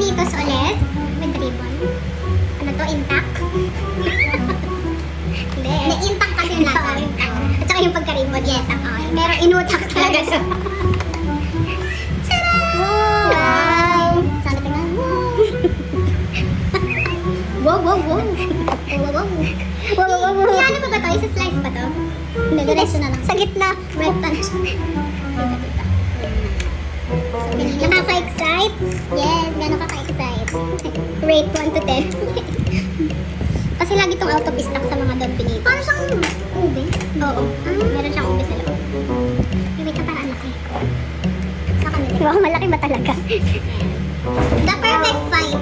Benitos ulit. With ribbon. Ano to? Intact? Hindi. Intact kasi yung lasa. At saka yung pagka-ribbon, yes, ang okay. Pero inutak talaga siya. Wow! Sana tingnan. Wow! Wow! Wow! Wow! Wow! Ano ba to? Isa-slice ba to? Hindi, diretso na lang. Sa gitna. Rectangle. Nakaka-excite? Yes, gano'n kaka-excite. Rate 1 to 10. Kasi lagi itong out of stock sa mga Don Benito. Paano siyang ube? Oo. Meron siyang ube sa loob. Wait ka, parang laki. Sa kanila. Wow, malaki ba talaga? The perfect fight.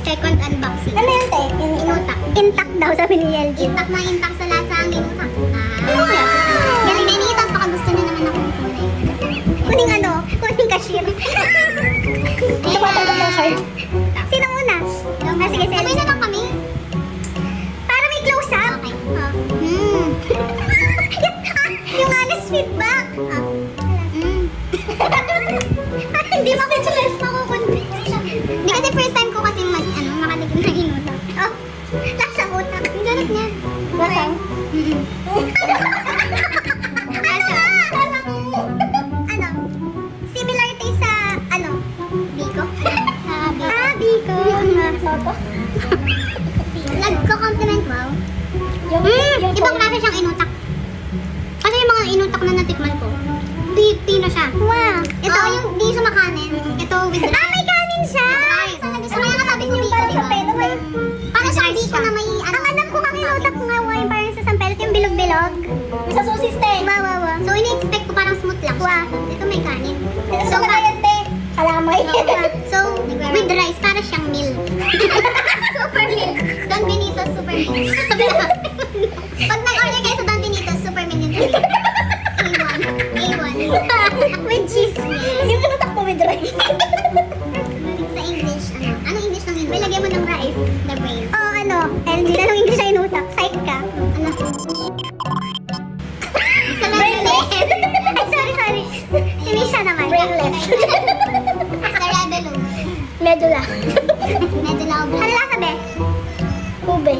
Second unboxing. Ano yun, te? Inutak. Intact daw, sabi ni LG. Intact na intact sa lasa ang inutak. Galing na initas, baka gusto na naman akong kulay. Kuning ano? Kuning cashier. Tumatangkap ng shirt. Sino una? Sige, sige. Sabay na lang kami. Para may close-up. Okay. Yung honest feedback. Hindi makikiless makukonvince. Hindi kasi first time ko kasi makatikim na inutak. Oh, lasa utak. Ang ganap niya. Lasa? Similar taste sa, Biko? Biko. Soto? Nagko-compliment, wow. Ibang klase siyang inutak. Kasi yung mga inutak na natikman ko, pino siya. Wow. Ito yung di siya makanin. Ito with rice. May kanin siya! Sa mga kasabi ko Biko, diba? Para siyang Biko na may, ang alam ko ang inutak ko nga, yung parang sa sampel, yung bilog-bilog. May sa sosis, te. Wow. So, ini-expect ko parang smooth lang. Wow. Ito may kanin. So, kaya, te. Kalamay. So, with rice, para siyang milk. Super milk. Don Benito, super milk. Pag nag-order kayo sa Don Benito, super milk yung sabi. A1. With cheese. Yung inutak ko with rice. Sa English, ano English ng English? May lagyan mo ng rice, the brain. LG, anong English ay inutak? Psych ka. Sa brainless. Ay, sorry. Sinisha naman. Brainless. Sa Rebello. Medula. Medula. Ano lasa, be? Ube.